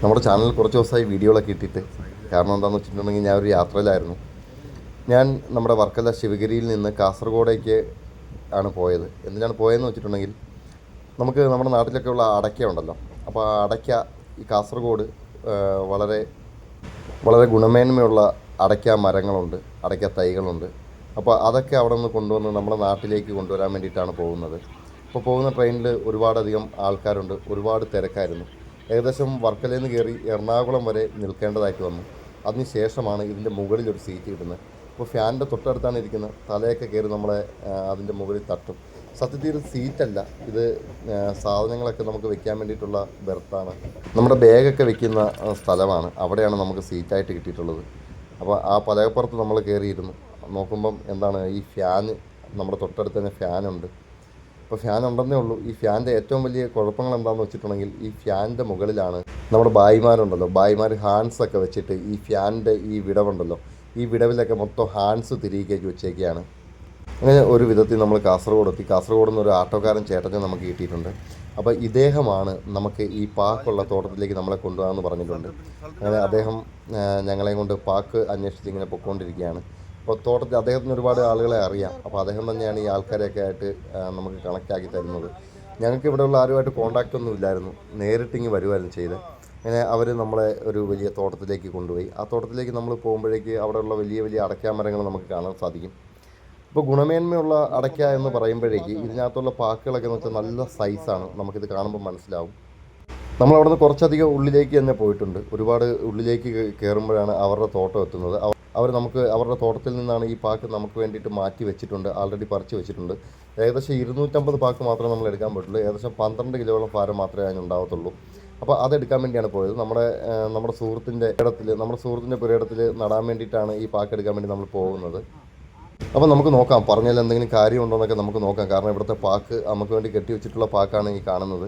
നമ്മുടെ ചാനലിൽ കുറച്ച് ദിവസമായി വീഡിയോകളൊക്കെ ഇട്ടിട്ട്. കാരണം എന്താണെന്ന് വെച്ചിട്ടുണ്ടെങ്കിൽ ഞാൻ ഒരു യാത്രയിലായിരുന്നു. ഞാൻ നമ്മുടെ വർക്കല ശിവഗിരിയിൽ നിന്ന് കാസർഗോഡേക്ക് ആണ് പോയത്. എന്തിനാണ് പോയതെന്ന് വെച്ചിട്ടുണ്ടെങ്കിൽ നമുക്ക് നമ്മുടെ നാട്ടിലൊക്കെ ഉള്ള അടയ്ക്ക ഉണ്ടല്ലോ. അപ്പോൾ ആ അടയ്ക്ക ഈ കാസർഗോഡ് വളരെ വളരെ ഗുണമേന്മയുള്ള അടയ്ക്ക മരങ്ങളുണ്ട്, അടയ്ക്ക തൈകളുണ്ട്. അപ്പോൾ അതൊക്കെ അവിടെ നിന്ന് കൊണ്ടുവന്ന് നമ്മുടെ നാട്ടിലേക്ക് കൊണ്ടുവരാൻ വേണ്ടിയിട്ടാണ് പോകുന്നത്. അപ്പോൾ പോകുന്ന ട്രെയിനിൽ ഒരുപാടധികം ആൾക്കാരുണ്ട്, ഒരുപാട് തിരക്കായിരുന്നു. ഏകദേശം വർക്കലയിൽ നിന്ന് കയറി എറണാകുളം വരെ നിൽക്കേണ്ടതായിട്ട് വന്നു. അതിന് ശേഷമാണ് ഇതിൻ്റെ മുകളിലൊരു സീറ്റ് കിട്ടുന്നത്. അപ്പോൾ ഫാനിൻ്റെ തൊട്ടടുത്താണ് ഇരിക്കുന്നത്. തലയൊക്കെ കയറി നമ്മളെ അതിൻ്റെ മുകളിൽ തട്ടും. സത്യത്തിൽ ഇത് സീറ്റല്ല, ഇത് സാധനങ്ങളൊക്കെ നമുക്ക് വെക്കാൻ വേണ്ടിയിട്ടുള്ള ബെർത്താണ്. നമ്മുടെ ബാഗൊക്കെ വെക്കുന്ന സ്ഥലമാണ്. അവിടെയാണ് നമുക്ക് സീറ്റായിട്ട് കിട്ടിയിട്ടുള്ളത്. അപ്പോൾ ആ പലകപ്പുറത്ത് നമ്മൾ കയറിയിരുന്നു. നോക്കുമ്പം എന്താണ്, ഈ ഫാന് നമ്മുടെ തൊട്ടടുത്ത് തന്നെ ഫാനുണ്ട്. അപ്പോൾ ഫാൻ ഉണ്ടെന്നേ ഉള്ളൂ. ഈ ഫാനിൻ്റെ ഏറ്റവും വലിയ കുഴപ്പങ്ങൾ എന്താണെന്ന് വെച്ചിട്ടുണ്ടെങ്കിൽ ഈ ഫാനിൻ്റെ മുകളിലാണ് നമ്മുടെ ബായിമാരുണ്ടല്ലോ, ബായിമാർ ഹാൻഡ്സൊക്കെ വെച്ചിട്ട് ഈ ഫാനിൻ്റെ ഈ വിടവുണ്ടല്ലോ, ഈ വിടവിലൊക്കെ മൊത്തം ഹാൻഡ്സ് തിരികേക്ക് വെച്ചേക്കുകയാണ്. അങ്ങനെ ഒരു വിധത്തിൽ നമ്മൾ കാസർഗോഡ് എത്തി. കാസർഗോഡ് നിന്ന് ഒരു ആട്ടോക്കാരൻ ചേട്ടനെ നമുക്ക് കിട്ടിയിട്ടുണ്ട്. അപ്പോൾ ഇദ്ദേഹമാണ് നമുക്ക് ഈ പാക്കുള്ള തോട്ടത്തിലേക്ക് നമ്മളെ കൊണ്ടുപോകാമെന്ന് പറഞ്ഞിട്ടുണ്ട്. അങ്ങനെ അദ്ദേഹം ഞങ്ങളെയും കൊണ്ട് പാക്ക് അന്വേഷിച്ച് ഇങ്ങനെ പൊയ്ക്കൊണ്ടിരിക്കുകയാണ്. അപ്പോൾ തോട്ടത്തിൽ അദ്ദേഹത്തിന് ഒരുപാട് ആളുകളെ അറിയാം. അപ്പോൾ അദ്ദേഹം തന്നെയാണ് ഈ ആൾക്കാരെയൊക്കെ ആയിട്ട് നമുക്ക് കണക്റ്റാക്കി തരുന്നത്. ഞങ്ങൾക്ക് ഇവിടെയുള്ള ആരുമായിട്ട് കോൺടാക്റ്റ് ഒന്നും ഇല്ലായിരുന്നു, നേരിട്ടിങ്ങ് വരുമായിരുന്നു ചെയ്ത്. അങ്ങനെ അവർ നമ്മളെ ഒരു വലിയ തോട്ടത്തിലേക്ക് കൊണ്ടുപോയി. ആ തോട്ടത്തിലേക്ക് നമ്മൾ പോകുമ്പോഴേക്ക് അവിടെയുള്ള വലിയ വലിയ അടയ്ക്കാ മരങ്ങൾ നമുക്ക് കാണാൻ സാധിക്കും. ഇപ്പോൾ ഗുണമേന്മയുള്ള അടയ്ക്ക എന്ന് പറയുമ്പോഴേക്ക് ഇതിനകത്തുള്ള പാക്കുകളൊക്കെ എന്ന് വെച്ചാൽ നല്ല സൈസാണ്, നമുക്കിത് കാണുമ്പോൾ മനസ്സിലാവും. നമ്മളവിടെ നിന്ന് കുറച്ചധികം ഉള്ളിലേക്ക് തന്നെ പോയിട്ടുണ്ട്. ഒരുപാട് ഉള്ളിലേക്ക് കയറുമ്പോഴാണ് അവരുടെ തോട്ടം എത്തുന്നത്. അവർ നമുക്ക് അവരുടെ തോട്ടത്തിൽ നിന്നാണ് ഈ പാക്ക് നമുക്ക് വേണ്ടിയിട്ട് മാറ്റി വെച്ചിട്ടുണ്ട്, ആൾറെഡി പറിച്ച് വെച്ചിട്ടുണ്ട്. ഏകദേശം 250 പാക്ക് മാത്രമേ നമ്മൾ എടുക്കാൻ പറ്റുള്ളൂ. ഏകദേശം 12 കിലോളം ഭാരം മാത്രമേ അതിനുണ്ടാകത്തുള്ളൂ. അപ്പോൾ അതെടുക്കാൻ വേണ്ടിയാണ് പോയത്. നമ്മുടെ സുഹൃത്തിൻ്റെ പുരയിടത്തിൽ നടാൻ വേണ്ടിയിട്ടാണ് ഈ പാക്ക് എടുക്കാൻ വേണ്ടി നമ്മൾ പോകുന്നത്. അപ്പോൾ നമുക്ക് നോക്കാം, പറഞ്ഞാൽ എന്തെങ്കിലും കാര്യമുണ്ടോ എന്നൊക്കെ നമുക്ക് നോക്കാം. കാരണം ഇവിടുത്തെ പാക്ക് നമുക്ക് വേണ്ടി കെട്ടി വെച്ചിട്ടുള്ള പാക്കാണ് ഈ കാണുന്നത്.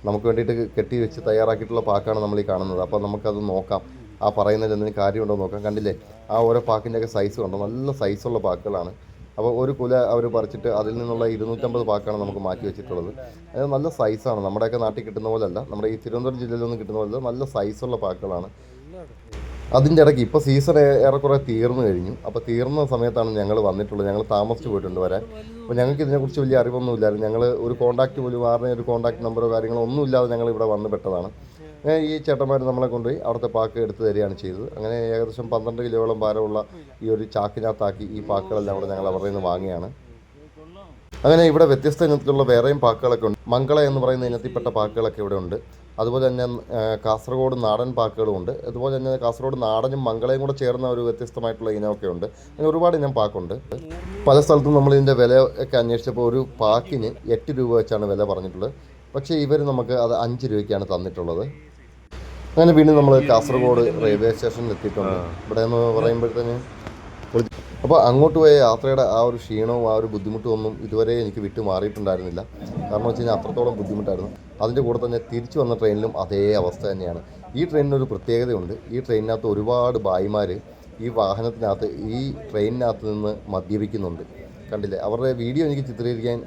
നമുക്ക് വേണ്ടിയിട്ട് കെട്ടി വെച്ച് തയ്യാറാക്കിയിട്ടുള്ള പാക്കാണ് നമ്മൾ ഈ കാണുന്നത്. അപ്പോൾ നമുക്കത് നോക്കാം, ആ പറയുന്നതിൽ എന്തെങ്കിലും കാര്യമുണ്ടോ നോക്കാം. കണ്ടില്ലേ, ആ ഓരോ പാക്കിൻ്റെയൊക്കെ സൈസ് കണ്ടോ, നല്ല സൈസുള്ള പാക്കുകളാണ്. അപ്പോൾ ഒരു കുല അവർ പറിച്ചിട്ട് അതിൽ നിന്നുള്ള 250 പാക്കാണ് നമുക്ക് മാറ്റി വെച്ചിട്ടുള്ളത്. അത് നല്ല സൈസാണ്, നമ്മുടെയൊക്കെ നാട്ടിൽ കിട്ടുന്ന പോലെയല്ല, നമ്മുടെ ഈ തിരുവനന്തപുരം ജില്ലയിലൊന്നും കിട്ടുന്ന പോലെ നല്ല സൈസുള്ള പാക്കുകളാണ്. അതിൻ്റെ ഇടയ്ക്ക് ഇപ്പോൾ സീസൺ ഏറെക്കുറെ തീർന്നു കഴിഞ്ഞു. അപ്പോൾ തീർന്ന സമയത്താണ് ഞങ്ങൾ വന്നിട്ടുള്ളത്. ഞങ്ങൾ താമസിച്ച് പോയിട്ടുണ്ട് വരാൻ. അപ്പോൾ ഞങ്ങൾക്ക് ഇതിനെക്കുറിച്ച് വലിയ അറിവൊന്നുമില്ലായിരുന്നു. ഞങ്ങൾ ഒരു കോൺടാക്റ്റ് പോലും, ആരുടെ ഒരു കോൺടാക്റ്റ് നമ്പറോ കാര്യങ്ങളോ ഒന്നുമില്ലാതെ ഞങ്ങൾ ഇവിടെ വന്ന് പെട്ടതാണ്. ഈ ചേട്ടന്മാർ നമ്മളെ കൊണ്ടുപോയി അവിടുത്തെ പാക്ക് എടുത്ത് തരികയാണ് ചെയ്തത്. അങ്ങനെ ഏകദേശം 12 കിലോളം ഭാരമുള്ള ഈ ഒരു ചാക്കിനകത്താക്കി ഈ പാക്കുകളെല്ലാം കൂടെ ഞങ്ങൾ അവരുടെ നിന്ന് വാങ്ങിയാണ്. അങ്ങനെ ഇവിടെ വ്യത്യസ്ത ഇനത്തിലുള്ള വേറെയും പാക്കുകളൊക്കെ ഉണ്ട്. മംഗള എന്ന് പറയുന്ന ഇനത്തിൽപ്പെട്ട പാക്കുകളൊക്കെ ഇവിടെ ഉണ്ട്. അതുപോലെ തന്നെ കാസർഗോഡ് നാടൻ പാക്കുകളും ഉണ്ട്. അതുപോലെ തന്നെ കാസർഗോഡ് നാടനും മംഗളയും കൂടെ ചേർന്ന ഒരു വ്യത്യസ്തമായിട്ടുള്ള ഇനമൊക്കെ ഉണ്ട്. അങ്ങനെ ഒരുപാട് ഇനം പാക്കുണ്ട്. പല സ്ഥലത്തും നമ്മളിതിൻ്റെ വില ഒക്കെ അന്വേഷിച്ചപ്പോൾ ഒരു പാക്കിന് 8 രൂപ വെച്ചാണ് വില പറഞ്ഞിട്ടുള്ളത്. പക്ഷേ ഇവർ നമുക്ക് അത് 5 രൂപയ്ക്കാണ് തന്നിട്ടുള്ളത്. അങ്ങനെ വീണ്ടും നമ്മൾ കാസർഗോഡ് റെയിൽവേ സ്റ്റേഷനിൽ എത്തിയിട്ടുണ്ട്. ഇവിടെ എന്ന് പറയുമ്പോഴത്തേന് അപ്പോൾ അങ്ങോട്ട് പോയ യാത്രയുടെ ആ ഒരു ക്ഷീണവും ആ ഒരു ബുദ്ധിമുട്ടും ഒന്നും ഇതുവരെ എനിക്ക് വിട്ടു മാറിയിട്ടുണ്ടായിരുന്നില്ല. കാരണം വെച്ച് കഴിഞ്ഞാൽ അത്രത്തോളം ബുദ്ധിമുട്ടായിരുന്നു. അതിൻ്റെ കൂടെ തന്നെ തിരിച്ചു വന്ന ട്രെയിനിലും അതേ അവസ്ഥ തന്നെയാണ്. ഈ ട്രെയിനിനൊരു പ്രത്യേകതയുണ്ട്. ഈ ട്രെയിനിനകത്ത് ഒരുപാട് ഭായിമാർ ഈ വാഹനത്തിനകത്ത് ഈ ട്രെയിനിനകത്ത് നിന്ന് മദ്യപിക്കുന്നുണ്ട്. കണ്ടില്ലേ, അവരുടെ വീഡിയോ എനിക്ക് ചിത്രീകരിക്കാൻ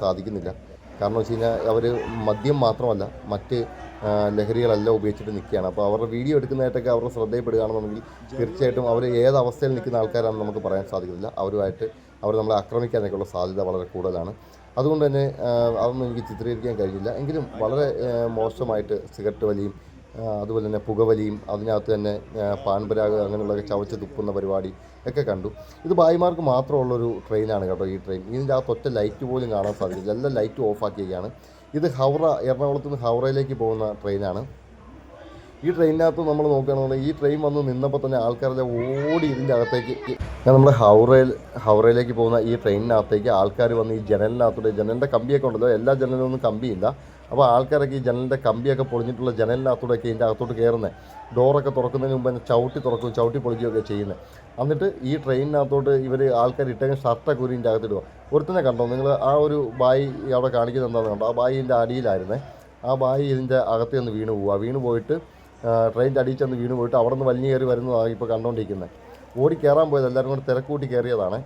സാധിക്കുന്നില്ല. കാരണം വെച്ച് കഴിഞ്ഞാൽ അവർ മദ്യം മാത്രമല്ല മറ്റ് ലഹരികളെല്ലാം ഉപയോഗിച്ചിട്ട് നിൽക്കുകയാണ്. അപ്പോൾ അവരുടെ വീഡിയോ എടുക്കുന്നതായിട്ടൊക്കെ അവരുടെ ശ്രദ്ധയിൽപ്പെടുകയാണെന്നുണ്ടെങ്കിൽ തീർച്ചയായിട്ടും അവർ ഏത് അവസ്ഥയിൽ നിൽക്കുന്ന ആൾക്കാരാണെന്ന് നമുക്ക് പറയാൻ സാധിക്കുന്നില്ല. അവർ നമ്മളെ ആക്രമിക്കാനൊക്കെയുള്ള സാധ്യത വളരെ കൂടുതലാണ്. അതുകൊണ്ട് തന്നെ അതൊന്നും എനിക്ക് ചിത്രീകരിക്കാൻ കഴിഞ്ഞില്ല. എങ്കിലും വളരെ മോശമായിട്ട് സിഗരറ്റ് വലിയും അതുപോലെ തന്നെ പുകവലിയും അതിനകത്ത് തന്നെ പാൻപരാഗ് അങ്ങനെയുള്ളതൊക്കെ ചവച്ച് തുപ്പുന്ന പരിപാടി ഒക്കെ കണ്ടു. ഇത് ഭായിമാർക്ക് മാത്രമുള്ളൊരു ട്രെയിനാണ് കേട്ടോ ഈ ട്രെയിൻ. ഇതിൻ്റെ അകത്ത് ഒറ്റ ലൈറ്റ് പോലും കാണാൻ സാധിക്കില്ല, എല്ലാം ലൈറ്റ് ഓഫാക്കിയൊക്കെയാണ്. ഇത് എറണാകുളത്ത് നിന്ന് ഹൗറയിലേക്ക് പോകുന്ന ട്രെയിനാണ്. ഈ ട്രെയിനിനകത്ത് നമ്മൾ നോക്കുകയാണെന്നുണ്ടെങ്കിൽ ഈ ട്രെയിൻ വന്ന് നിന്നപ്പോൾ തന്നെ ആൾക്കാരെല്ലാം ഓടി ഇതിൻ്റെ അകത്തേക്ക്, നമ്മൾ ഹൗറയിലേക്ക് പോകുന്ന ഈ ട്രെയിനിനകത്തേക്ക് ആൾക്കാർ വന്ന് ഈ ജനലിൻ്റെ കമ്പിയൊക്കെ ഉണ്ടല്ലോ, എല്ലാ ജനലിലൊന്നും കമ്പിയില്ല. അപ്പോൾ ആൾക്കാരൊക്കെ ഈ ജനലിൻ്റെ കമ്പിയൊക്കെ പൊളിഞ്ഞിട്ടുള്ള ജനലിനകത്തൂടെയൊക്കെ ഇതിൻ്റെ അകത്തോട്ട് കയറുന്നത്. ഡോറൊക്കെ തുറക്കുന്നതിന് മുമ്പ് തന്നെ ചവിട്ടി പൊളിക്കുകയൊക്കെ ചെയ്യുന്നത്. എന്നിട്ട് ഈ ട്രെയിനിനകത്തോട്ട് ആൾക്കാർ ഇട്ടെങ്കിൽ ഷർട്ടൊക്കെ ഇതിൻ്റെ അകത്തിടുക. ഒരുത്തനെ കണ്ടോ നിങ്ങൾ, ആ ഒരു ബായി അവിടെ കാണിക്കുന്നത് എന്താണെന്ന് കണ്ടോ, ആ ബായി ഇതിൻ്റെ അടിയിലായിരുന്നേ. ആ ബായി ഇതിൻ്റെ അകത്ത് നിന്ന് വീണ് പോയിട്ട് ട്രെയിനിൻ്റെ അടിയിൽ ചെന്ന് വീണ് പോയിട്ട് അവിടെ നിന്ന് വലിഞ്ഞു കയറി വരുന്നതാണ് ഇപ്പോൾ കണ്ടുകൊണ്ടിരിക്കുന്നത്. ഓടി കയറാൻ പോയത്, എല്ലാവരും കൂടി തിരക്കൂട്ടി കയറിയതാണ്.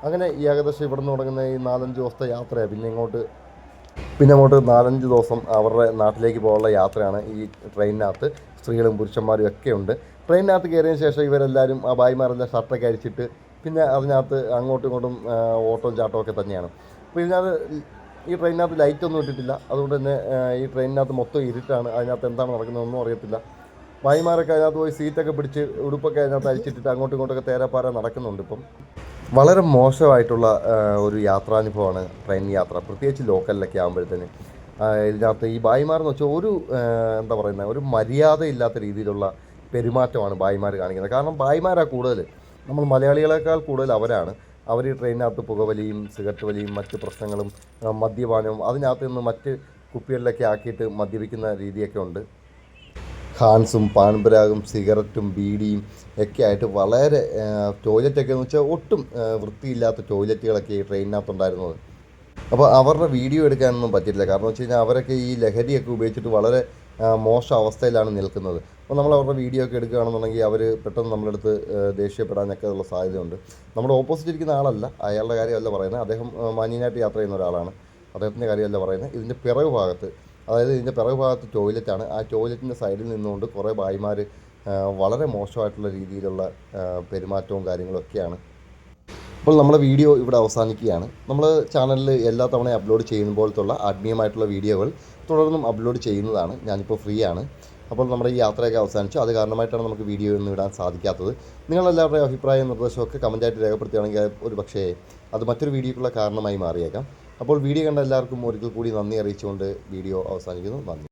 അങ്ങനെ ഈ ഏകദേശം ഇവിടെ നിന്ന് തുടങ്ങുന്ന ഈ 4-5 ദിവസത്തെ യാത്രയാണ്. പിന്നെ ഇങ്ങോട്ട് പിന്നെ അങ്ങോട്ട് 4-5 ദിവസം അവരുടെ നാട്ടിലേക്ക് പോകാനുള്ള യാത്രയാണ് ഈ ട്രെയിനിനകത്ത്. സ്ത്രീകളും പുരുഷന്മാരും ഒക്കെ ഉണ്ട്. ട്രെയിനിനകത്ത് കയറിയതിന് ശേഷം ഇവരെല്ലാവരും ആ ഭായിമാരെല്ലാം ഷർട്ടൊക്കെ അടിച്ചിട്ട് പിന്നെ അതിനകത്ത് അങ്ങോട്ടും ഇങ്ങോട്ടും ഓട്ടവും ചാട്ടവും ഒക്കെ തന്നെയാണ്. അപ്പോൾ ഇതിനകത്ത് ഈ ട്രെയിനിനകത്ത് ലൈറ്റൊന്നും ഇട്ടിട്ടില്ല. അതുകൊണ്ട് തന്നെ ഈ ട്രെയിനിനകത്ത് മൊത്തം ഇരുട്ടാണ്. അതിനകത്ത് എന്താണ് നടക്കുന്നതൊന്നും അറിയത്തില്ല. ഭായിമാരൊക്കെ അതിനകത്ത് പോയി സീറ്റൊക്കെ പിടിച്ച് ഉടുപ്പൊക്കെ അതിനകത്ത് അഴിച്ചിട്ടിട്ട് അങ്ങോട്ടും ഇങ്ങോട്ടൊക്കെ തേരാപ്പാര നടക്കുന്നുണ്ട്. ഇപ്പം വളരെ മോശമായിട്ടുള്ള ഒരു യാത്രാനുഭവമാണ് ട്രെയിൻ യാത്ര, പ്രത്യേകിച്ച് ലോക്കലിലൊക്കെ ആകുമ്പോഴത്തേന്. ഇതിനകത്ത് ഈ ഭായിമാരെന്ന് വെച്ചാൽ ഒരു എന്താ പറയുന്നത്, ഒരു മര്യാദയില്ലാത്ത രീതിയിലുള്ള പെരുമാറ്റമാണ് ഭായിമാർ കാണിക്കുന്നത്. കാരണം ഭായിമാരാണ് കൂടുതൽ, നമ്മൾ മലയാളികളെക്കാൾ കൂടുതൽ അവരാണ്. അവർ ഈ ട്രെയിനിനകത്ത് പുകവലിയും സിഗരറ്റ് വലിയും മറ്റ് പ്രശ്നങ്ങളും മദ്യപാനവും അതിനകത്ത് നിന്ന് മറ്റ് കുപ്പികളിലൊക്കെ ആക്കിയിട്ട് മദ്യപിക്കുന്ന രീതിയൊക്കെ ഉണ്ട്. ഹാൻസും പാൻപരാഗും സിഗരറ്റും ബീഡിയും ഒക്കെ ആയിട്ട് വളരെ ടോയ്ലറ്റൊക്കെ എന്ന് വെച്ചാൽ ഒട്ടും വൃത്തിയില്ലാത്ത ടോയ്ലറ്റുകളൊക്കെ ഈ ട്രെയിനിനകത്തുണ്ടായിരുന്നത്. അപ്പോൾ അവരുടെ വീഡിയോ എടുക്കാനൊന്നും പറ്റിയില്ല. കാരണം വെച്ച് കഴിഞ്ഞാൽ അവരൊക്കെ ഈ ലഹരിയൊക്കെ ഉപയോഗിച്ചിട്ട് വളരെ മോശം അവസ്ഥയിലാണ് നിൽക്കുന്നത്. അപ്പോൾ നമ്മൾ അവരുടെ വീഡിയോ ഒക്കെ എടുക്കുകയാണെന്നുണ്ടെങ്കിൽ അവർ പെട്ടെന്ന് നമ്മുടെ അടുത്ത് ദേഷ്യപ്പെടാനൊക്കെ ഉള്ള സാധ്യതയുണ്ട്. നമ്മുടെ ഓപ്പോസിറ്റ് ഇരിക്കുന്ന ആളല്ല, അയാളുടെ കാര്യമല്ല പറയുന്നത്. അദ്ദേഹം മാന്യനായിട്ട് യാത്ര ചെയ്യുന്ന ഒരാളാണ്. അദ്ദേഹത്തിൻ്റെ കാര്യമല്ല പറയുന്നത്. ഇതിൻ്റെ പിറകു ഭാഗത്ത്, അതായത് ഇതിൻ്റെ പിറകു ഭാഗത്ത് ടോയ്ലറ്റാണ്. ആ ടോയ്ലറ്റിൻ്റെ സൈഡിൽ നിന്നുകൊണ്ട് കുറേ ഭായിമാർ വളരെ മോശമായിട്ടുള്ള രീതിയിലുള്ള പെരുമാറ്റവും കാര്യങ്ങളും ഒക്കെയാണ്. അപ്പോൾ നമ്മുടെ വീഡിയോ ഇവിടെ അവസാനിക്കുകയാണ്. നമ്മൾ ചാനലിൽ എല്ലാ തവണയും അപ്ലോഡ് ചെയ്യുന്ന പോലത്തുള്ള ആത്മീയമായിട്ടുള്ള വീഡിയോകൾ തുടർന്നും അപ്ലോഡ് ചെയ്യുന്നതാണ്. ഞാനിപ്പോൾ ഫ്രീ ആണ്. അപ്പോൾ നമ്മുടെ ഈ യാത്രയൊക്കെ അവസാനിച്ചു. അത് കാരണമായിട്ടാണ് നമുക്ക് വീഡിയോ ഒന്നും ഇടാൻ സാധിക്കാത്തത്. നിങ്ങളെല്ലാവരുടെയും അഭിപ്രായം നിർദ്ദേശമൊക്കെ കമൻറ്റായിട്ട് രേഖപ്പെടുത്തുകയാണെങ്കിൽ ഒരു പക്ഷേ അത് മറ്റൊരു വീഡിയോക്കുള്ള കാരണമായി മാറിയേക്കാം. അപ്പോൾ വീഡിയോ കണ്ട എല്ലാവർക്കും ഒരിക്കൽ കൂടി നന്ദി അറിയിച്ചുകൊണ്ട് വീഡിയോ അവസാനിക്കുന്നു. നന്ദി.